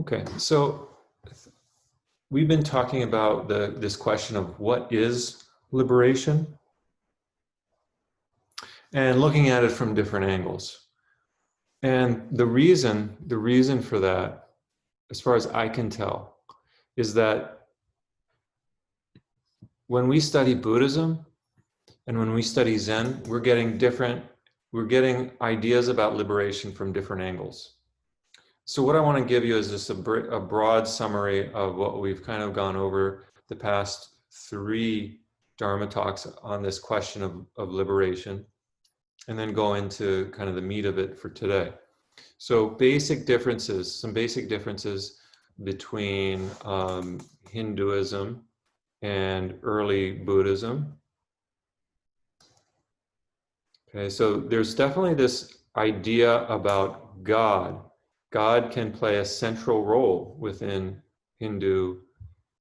Okay, so we've been talking about this question of what is liberation and looking at it from different angles. And the reason for that, as far as I can tell, is that when we study Buddhism and when we study Zen, we're getting ideas about liberation from different angles. So what I want to give you is just a broad summary of what we've kind of gone over the past 3 Dharma talks on this question of liberation, and then go into kind of the meat of it for today. So some basic differences between Hinduism and early Buddhism. Okay, so there's definitely this idea about God. God can play a central role within Hindu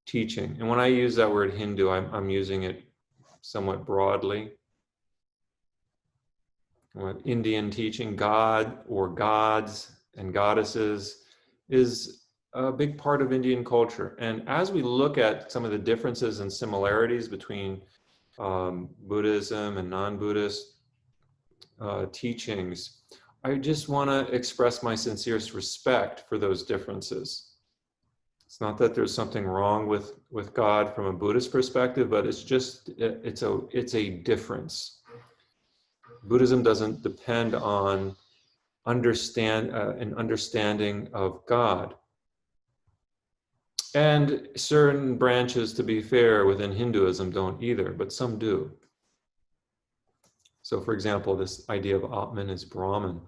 teaching. And when I use that word Hindu, I'm using it somewhat broadly. Indian teaching, God or gods and goddesses is a big part of Indian culture. And as we look at some of the differences and similarities between Buddhism and non-Buddhist teachings, I just want to express my sincerest respect for those differences. It's not that there's something wrong with God from a Buddhist perspective, but it's a difference. Buddhism doesn't depend on an understanding of God. And certain branches, to be fair, within Hinduism don't either, but some do. So for example, this idea of Atman is Brahman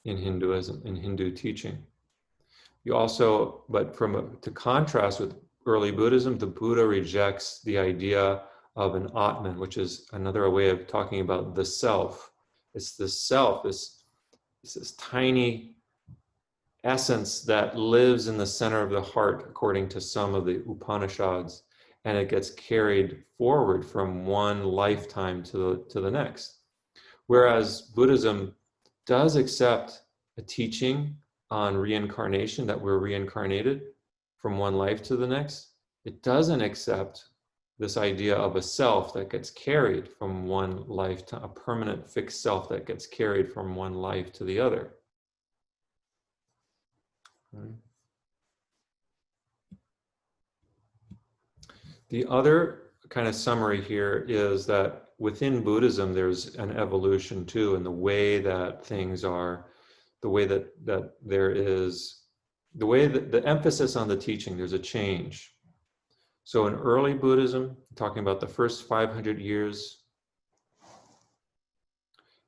in Hinduism, in Hindu teaching. You also, to contrast with early Buddhism, the Buddha rejects the idea of an Atman, which is another way of talking about the self. It's the self, this tiny essence that lives in the center of the heart, according to some of the Upanishads, and it gets carried forward from one lifetime to the next. Whereas Buddhism does accept a teaching on reincarnation, that we're reincarnated from one life to the next. It doesn't accept this idea of a self that gets carried from one life to a permanent fixed self that gets carried from one life to the other. The other kind of summary here is that within Buddhism, there's an evolution too, in the way that things are, the way that there is, the way that the emphasis on the teaching, there's a change. So in early Buddhism, talking about the first 500 years,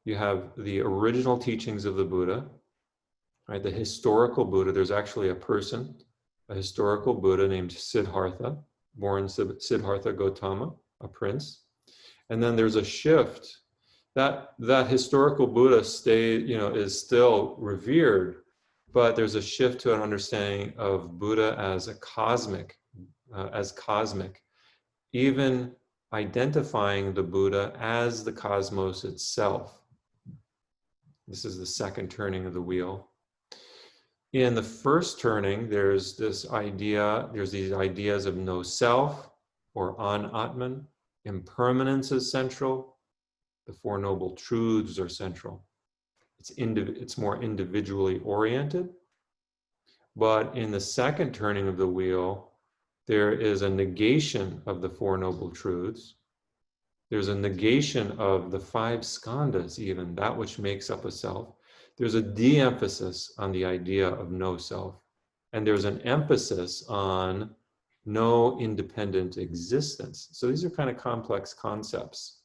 you have the original teachings of the Buddha, right? The historical Buddha. There's actually a historical Buddha named Siddhartha, born Siddhartha Gautama, a prince. And then there's a shift. That historical Buddha is still revered, but there's a shift to an understanding of Buddha as cosmic, even identifying the Buddha as the cosmos itself. This is the second turning of the wheel. In the first turning, there's these ideas of no self or anatman. Impermanence is central. The Four Noble Truths are central. It's more individually oriented. But in the second turning of the wheel, there is a negation of the Four Noble Truths. There's a negation of the 5 skandhas, even that which makes up a self. There's a de-emphasis on the idea of no self. And there's an emphasis on no independent existence. So these are kind of complex concepts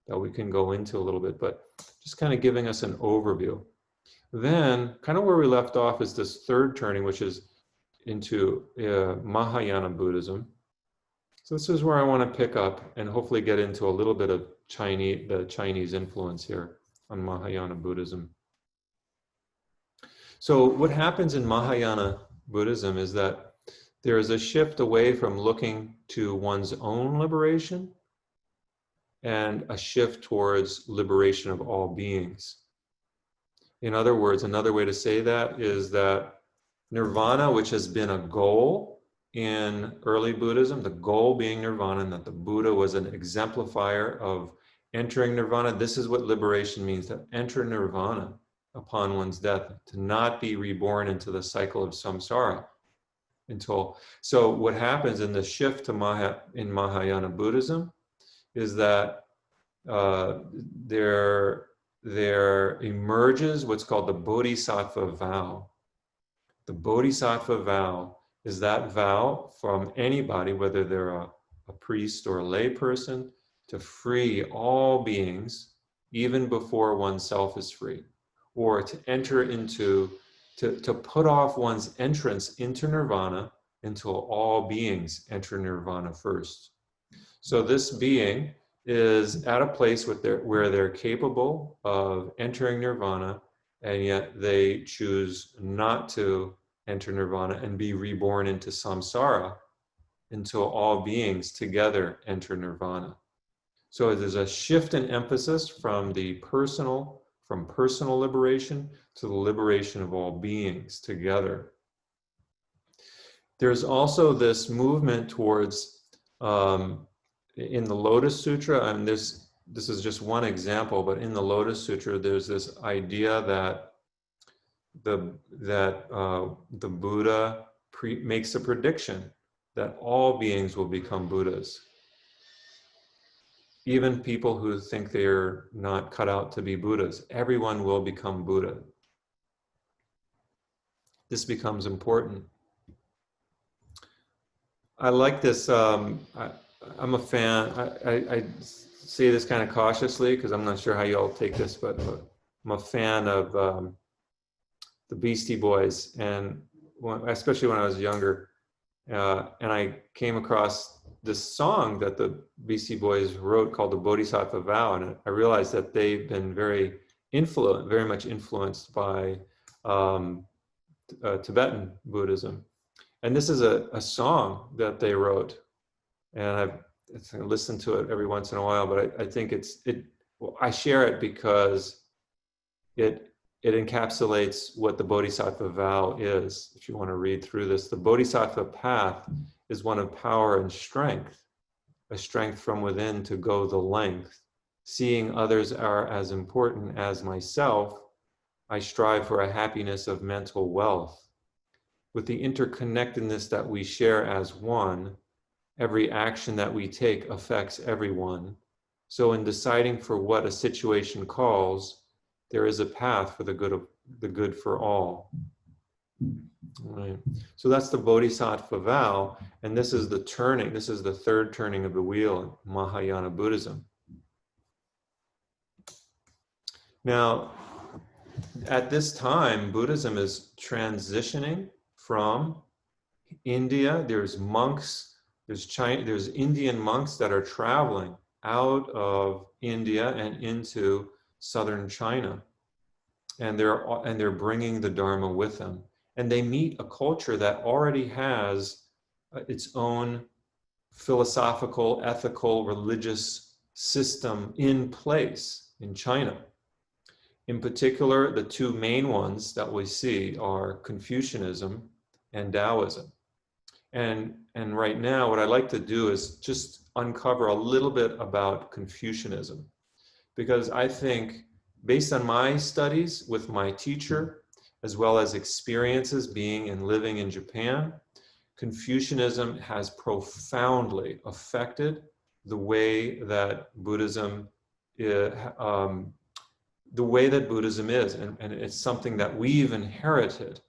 that we can go into a little bit, but just kind of giving us an overview. Then, kind of where we left off is this third turning, which is into Mahayana Buddhism. So this is where I want to pick up and hopefully get into a little bit of the Chinese influence here on Mahayana Buddhism. So what happens in Mahayana Buddhism is that there is a shift away from looking to one's own liberation and a shift towards liberation of all beings. In other words, another way to say that is that nirvana, which has been a goal in early Buddhism, the goal being nirvana, and that the Buddha was an exemplifier of entering nirvana. This is what liberation means, to enter nirvana upon one's death, to not be reborn into the cycle of samsara. So what happens in the shift to in Mahayana Buddhism is that there emerges what's called the Bodhisattva vow. The Bodhisattva vow is that vow from anybody, whether they're a priest or a lay person, to free all beings, even before oneself is free, or to enter into, to put off one's entrance into nirvana until all beings enter nirvana first. So this being is at a place where they're capable of entering nirvana, and yet they choose not to enter nirvana and be reborn into samsara until all beings together enter nirvana. So there's a shift in emphasis from personal liberation to the liberation of all beings together. There's also this movement towards, in the Lotus Sutra, and this is just one example, but in the Lotus Sutra, there's this idea that the Buddha makes a prediction that all beings will become Buddhas. Even people who think they're not cut out to be Buddhas, everyone will become Buddha. This becomes important. I like this. I'm a fan. I say this kind of cautiously because I'm not sure how you all take this, but I'm a fan of the Beastie Boys, and especially when I was younger, and I came across this song that the Beastie Boys wrote called the Bodhisattva Vow, and I realized that they've been very much influenced by Tibetan Buddhism. And this is a song that they wrote, and I listen to it every once in a while, but I think I share it because it encapsulates what the Bodhisattva vow is. If you want to read through this, the Bodhisattva path is one of power and strength, a strength from within to go the length. Seeing others are as important as myself, I strive for a happiness of mental wealth. With the interconnectedness that we share as one, every action that we take affects everyone. So in deciding for what a situation calls, there is a path for the good for all. Right. So that's the Bodhisattva vow, and this is the turning. This is the third turning of the wheel in Mahayana Buddhism. Now, at this time, Buddhism is transitioning from India. There's monks, there's Indian monks that are traveling out of India and into southern China, and they're bringing the Dharma with them. And they meet a culture that already has its own philosophical, ethical, religious system in place in China. In particular, the two main ones that we see are Confucianism and Taoism. And right now, what I'd like to do is just uncover a little bit about Confucianism, because I think, based on my studies with my teacher, as well as experiences being and living in Japan, Confucianism has profoundly affected the way that Buddhism is, and it's something that we've inherited.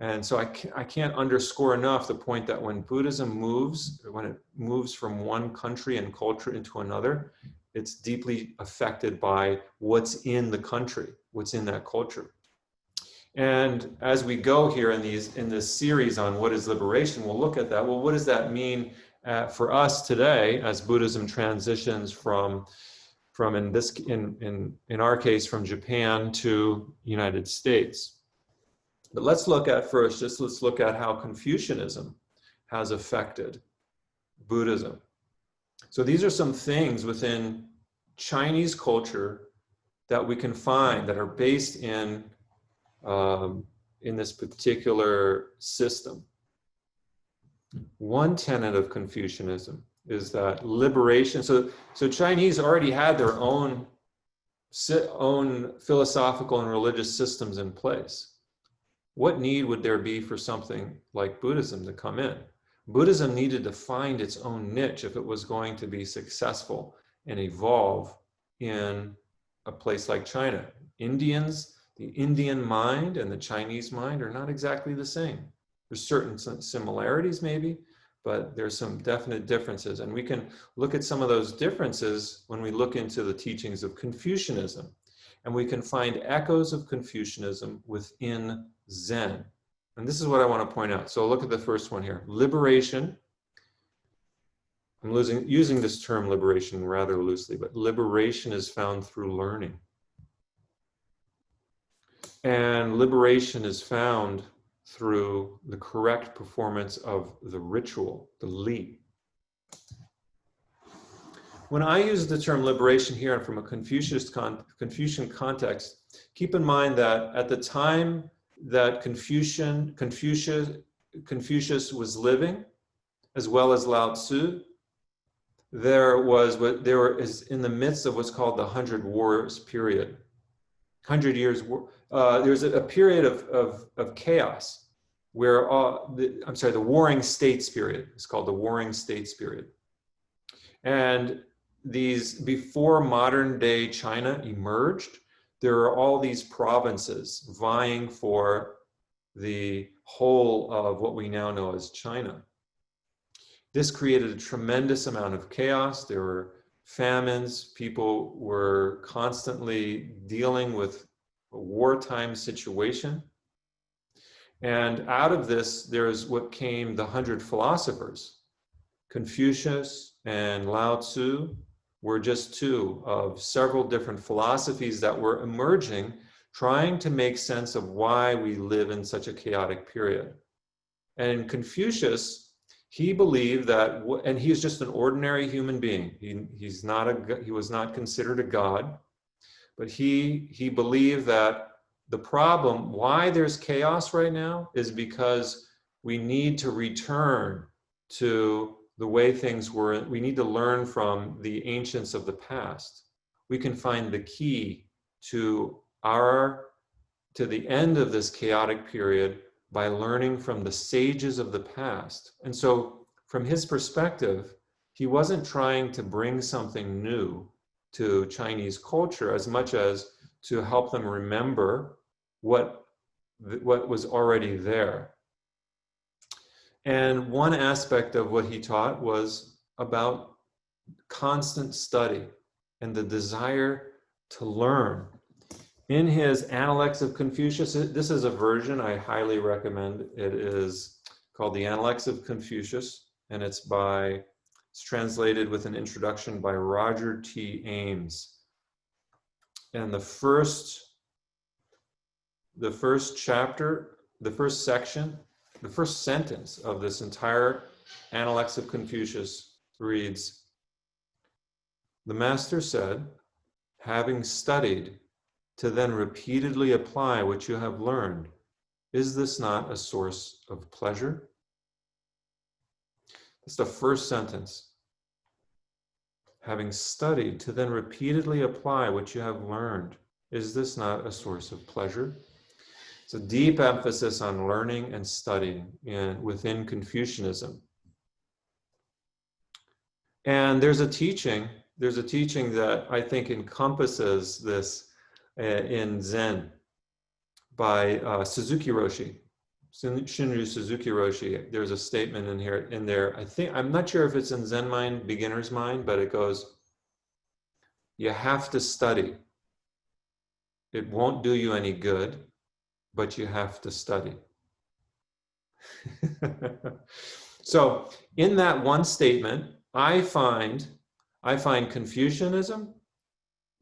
And so I can't underscore enough the point that when Buddhism moves from one country and culture into another, it's deeply affected by what's in the country, what's in that culture. And as we go here in this series on what is liberation, we'll look at that. Well, what does that mean for us today as Buddhism transitions from in our case, from Japan to United States? But let's look at how Confucianism has affected Buddhism. So these are some things within Chinese culture that we can find that are based in in this particular system. One tenet of Confucianism is that liberation, so Chinese already had their own philosophical and religious systems in place. What need would there be for something like Buddhism to come in? Buddhism needed to find its own niche if it was going to be successful and evolve in a place like China. Indians, the Indian mind and the Chinese mind are not exactly the same. There's certain similarities maybe, but there's some definite differences. And we can look at some of those differences when we look into the teachings of Confucianism. And we can find echoes of Confucianism within Zen. And this is what I want to point out. So look at the first one here. Liberation. I'm using this term liberation rather loosely, but liberation is found through learning. And liberation is found through the correct performance of the ritual, the li. When I use the term liberation here and from a Confucian context, keep in mind that at the time that Confucius was living, as well as Lao Tzu, there is in the midst of what's called the 100 Wars period. 100 years war. There's a period of chaos where the Warring States period. It's called the Warring States period. And before modern day China emerged, there are all these provinces vying for the whole of what we now know as China. This created a tremendous amount of chaos. There were famines. People were constantly dealing with a wartime situation. And out of this, there's what came the 100 philosophers. Confucius and Lao Tzu were just two of several different philosophies that were emerging, trying to make sense of why we live in such a chaotic period. And Confucius, he believed that, and he was just an ordinary human being. He was not considered a god, but he believed that the problem, why there's chaos right now, is because we need to return to the way things were. We need to learn from the ancients of the past. We can find the key to the end of this chaotic period by learning from the sages of the past. And so from his perspective, he wasn't trying to bring something new to Chinese culture as much as to help them remember what was already there. And one aspect of what he taught was about constant study and the desire to learn. In his Analects of Confucius, this is a version I highly recommend. It is called the Analects of Confucius, and it's translated with an introduction by Roger T. Ames. And the first chapter, the first section, the first sentence of this entire Analects of Confucius reads, "The master said, having studied, to then repeatedly apply what you have learned, is this not a source of pleasure?" That's the first sentence. Having studied, to then repeatedly apply what you have learned, is this not a source of pleasure? It's a deep emphasis on learning and studying within Confucianism. And there's a teaching that I think encompasses this in Zen by Suzuki Roshi, Shunryu Suzuki Roshi. There's a statement in there. I'm not sure if it's in Zen Mind, Beginner's Mind, but it goes, you have to study. It won't do you any good, but you have to study. So in that one statement, I find Confucianism,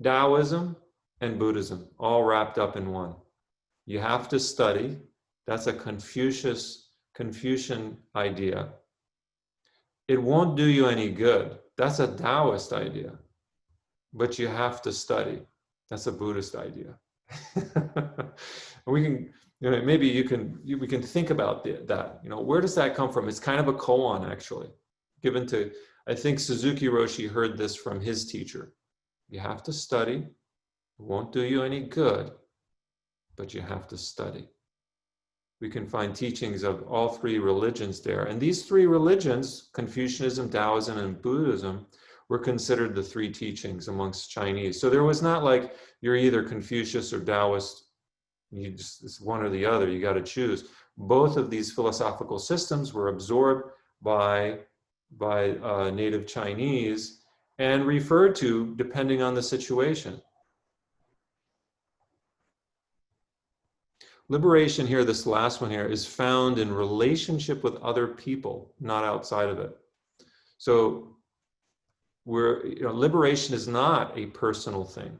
Taoism, and Buddhism all wrapped up in one. You have to study. That's a Confucian idea. It won't do you any good. That's a Taoist idea. But you have to study. That's a Buddhist idea. You know, maybe we can think about that. You know, where does that come from? It's kind of a koan, actually, given to, I think Suzuki Roshi heard this from his teacher. You have to study. It won't do you any good, but you have to study. We can find teachings of all three religions there. And these three religions, Confucianism, Taoism, and Buddhism, were considered the three teachings amongst Chinese. So there was not like you're either Confucius or Taoist. It's one or the other. You got to choose. Both of these philosophical systems were absorbed by native Chinese and referred to depending on the situation. Liberation here, this last one here, is found in relationship with other people, not outside of it. So liberation is not a personal thing.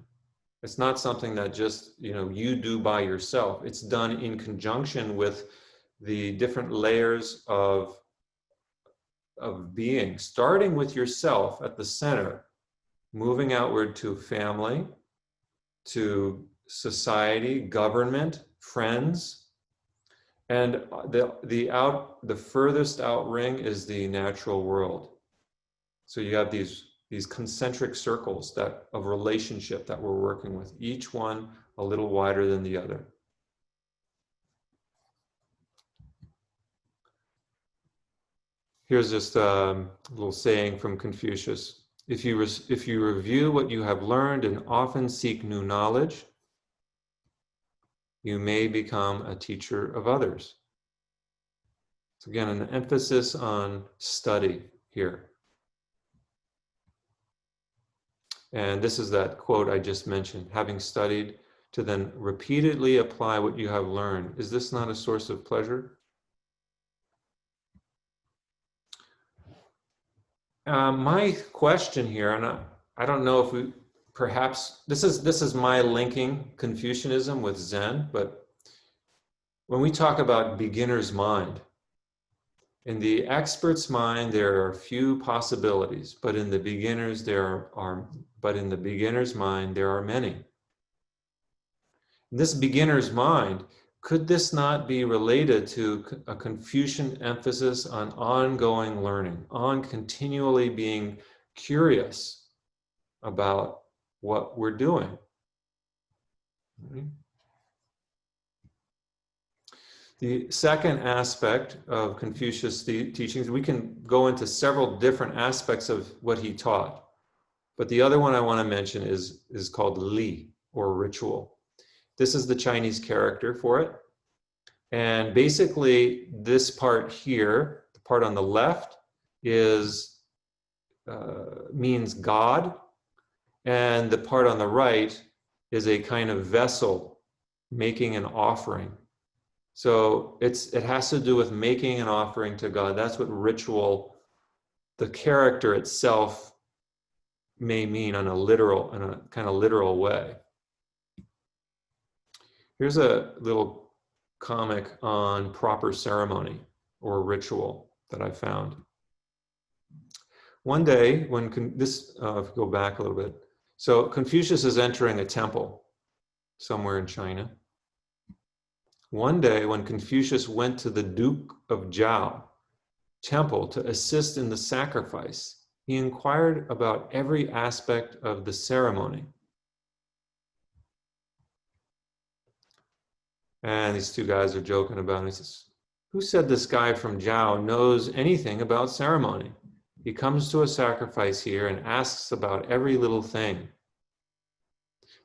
It's not something that just, you do by yourself. It's done in conjunction with the different layers of being, starting with yourself at the center, moving outward to family, to society, government, friends, and the furthest out ring is the natural world. So you have these concentric circles of relationship that we're working with, each one a little wider than the other. Here's just a little saying from Confucius. If you review what you have learned and often seek new knowledge, you may become a teacher of others. So again, an emphasis on study here. And this is that quote I just mentioned, having studied to then repeatedly apply what you have learned. Is this not a source of pleasure? My question here, and I don't know if perhaps this is my linking Confucianism with Zen, but when we talk about beginner's mind, in the expert's mind there are few possibilities, but in the beginner's mind there are many. This beginner's mind, could this not be related to a Confucian emphasis on ongoing learning, on continually being curious about what we're doing? The second aspect of Confucius' teachings, we can go into several different aspects of what he taught, but the other one I want to mention is called Li, or ritual. This is the Chinese character for it. And basically this part here, the part on the left, means God, and the part on the right is a kind of vessel making an offering. So it has to do with making an offering to God. That's what ritual, the character itself, may mean in a kind of literal way. Here's a little comic on proper ceremony or ritual that I found. One day, if we go back a little bit. So Confucius is entering a temple somewhere in China. One day when Confucius went to the Duke of Zhao temple to assist in the sacrifice, he inquired about every aspect of the ceremony. And these two guys are joking about it. He says, who said this guy from Zhao knows anything about ceremony? He comes to a sacrifice here and asks about every little thing.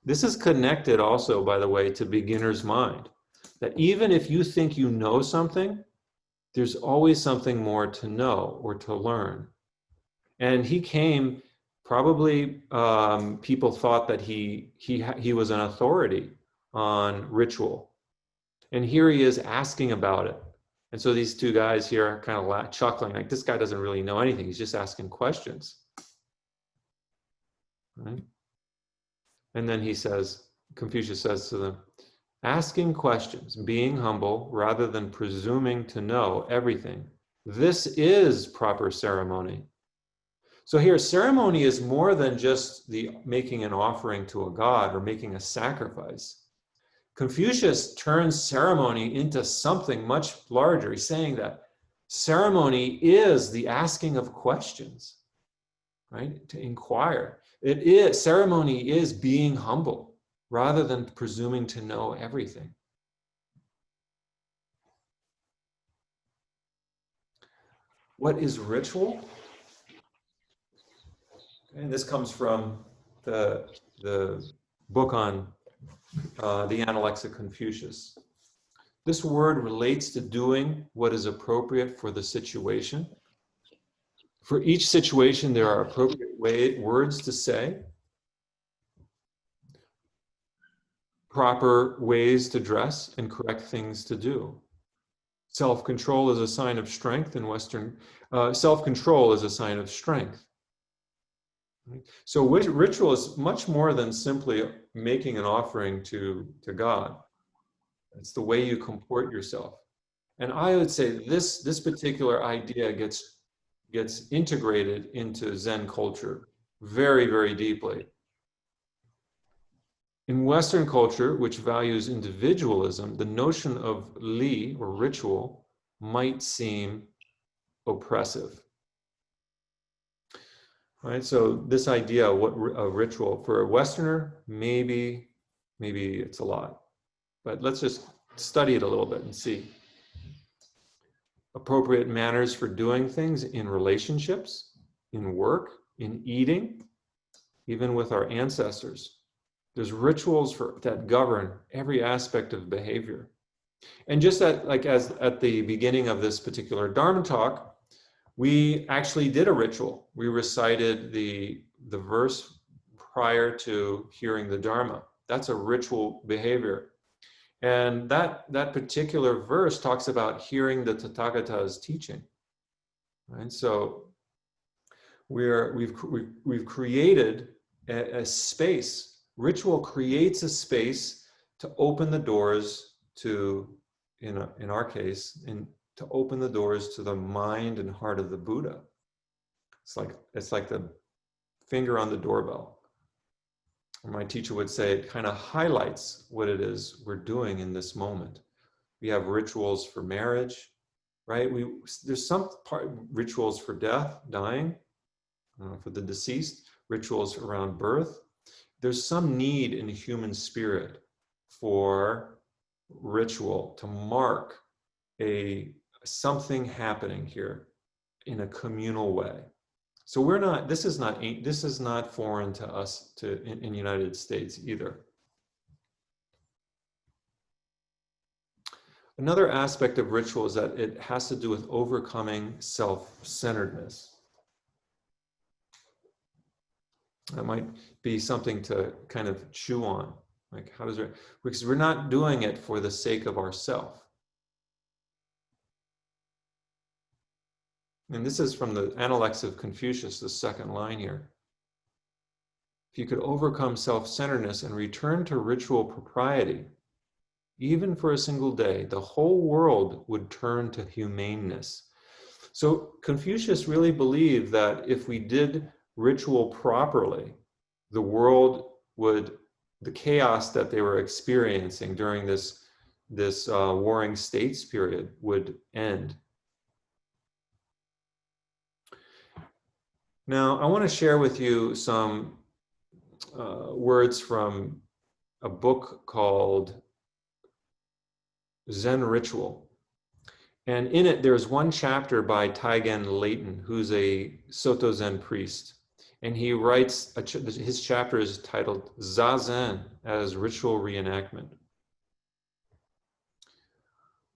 This is connected also, by the way, to beginner's mind. That even if you think you know something, there's always something more to know or to learn. And he came, probably people thought that he was an authority on ritual. And here he is asking about it. And so these two guys here are kind of chuckling, like, this guy doesn't really know anything. He's just asking questions. Right? And then Confucius says to them, asking questions, being humble rather than presuming to know everything. This is proper ceremony. So here, ceremony is more than just the making an offering to a god or making a sacrifice. Confucius turns ceremony into something much larger. He's saying that ceremony is the asking of questions, right? To inquire. Ceremony is being humble rather than presuming to know everything. What is ritual? And this comes from the book on the Analects of Confucius. This word relates to doing what is appropriate for the situation. For each situation, there are appropriate words to say, proper ways to dress, and correct things to do. Self-control is a sign of strength in Western, self-control is a sign of strength. So ritual is much more than simply making an offering to God. It's the way you comport yourself. And I would say this particular idea gets integrated into Zen culture very, very deeply. In Western culture, which values individualism, the notion of li, or ritual, might seem oppressive. Right? So this idea of what a ritual for a Westerner, maybe it's a lot. But let's just study it a little bit and see. Appropriate manners for doing things in relationships, in work, in eating, even with our ancestors. There's rituals that govern every aspect of behavior. And just as at the beginning of this particular Dharma talk, we actually did a ritual. We recited the verse prior to hearing the Dharma. That's a ritual behavior. And that particular verse talks about hearing the Tathagata's teaching. Right? So we've created a space. Ritual creates a space to open the doors to, in our case, to open the doors to the mind and heart of the Buddha. It's like the finger on the doorbell. Or my teacher would say it kind of highlights what it is we're doing in this moment. We have rituals for marriage, right? There's some rituals for death, dying, for the deceased, rituals around birth. There's some need in the human spirit for ritual to mark something happening here in a communal way. So this is not foreign to us in the United States either. Another aspect of ritual is that it has to do with overcoming self-centeredness. That might be something to kind of chew on. Like, because we're not doing it for the sake of ourself. And this is from the Analects of Confucius, the second line here. If you could overcome self-centeredness and return to ritual propriety, even for a single day, the whole world would turn to humaneness. So Confucius really believed that if we did ritual properly, the world the chaos that they were experiencing during this warring states period would end. Now, I want to share with you some words from a book called Zen Ritual. And in it, there's one chapter by Taigen Leighton, who's a Soto Zen priest. And he writes, his chapter is titled Zazen as Ritual Reenactment.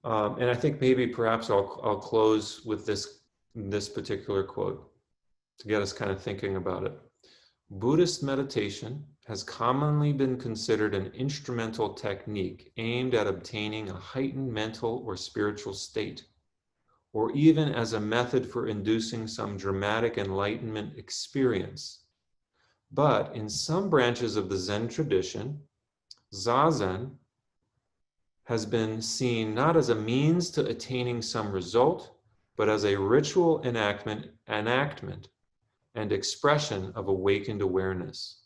And I think perhaps I'll close with this particular quote to get us kind of thinking about it. Buddhist meditation has commonly been considered an instrumental technique aimed at obtaining a heightened mental or spiritual state, or even as a method for inducing some dramatic enlightenment experience. But in some branches of the Zen tradition, Zazen has been seen not as a means to attaining some result, but as a ritual enactment and expression of awakened awareness.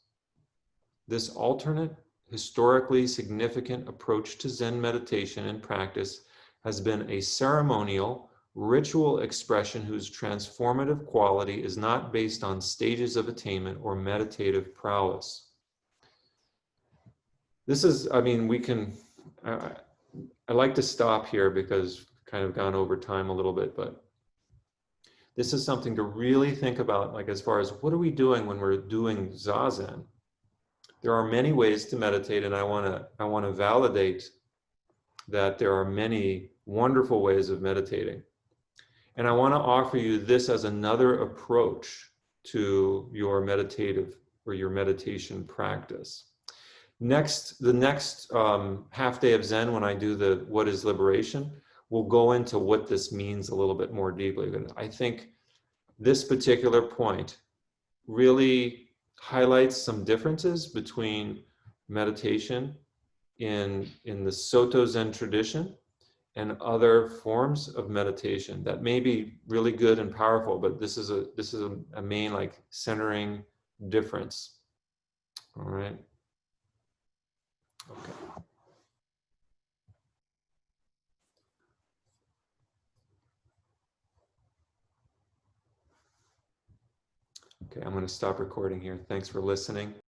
This alternate historically significant approach to Zen meditation and practice has been a ceremonial, ritual expression whose transformative quality is not based on stages of attainment or meditative prowess. This is, I mean, we can, I like to stop here because we've kind of gone over time a little bit, but this is something to really think about, like as far as what are we doing when we're doing Zazen? There are many ways to meditate, and I want to validate that there are many wonderful ways of meditating. And I want to offer you this as another approach to your meditative or your meditation practice. The next half day of Zen, when I do the What is Liberation, we'll go into what this means a little bit more deeply. But I think this particular point really highlights some differences between meditation in the Soto Zen tradition and other forms of meditation that may be really good and powerful, but this is a main like centering difference. All right. Okay. Okay, I'm going to stop recording here. Thanks for listening.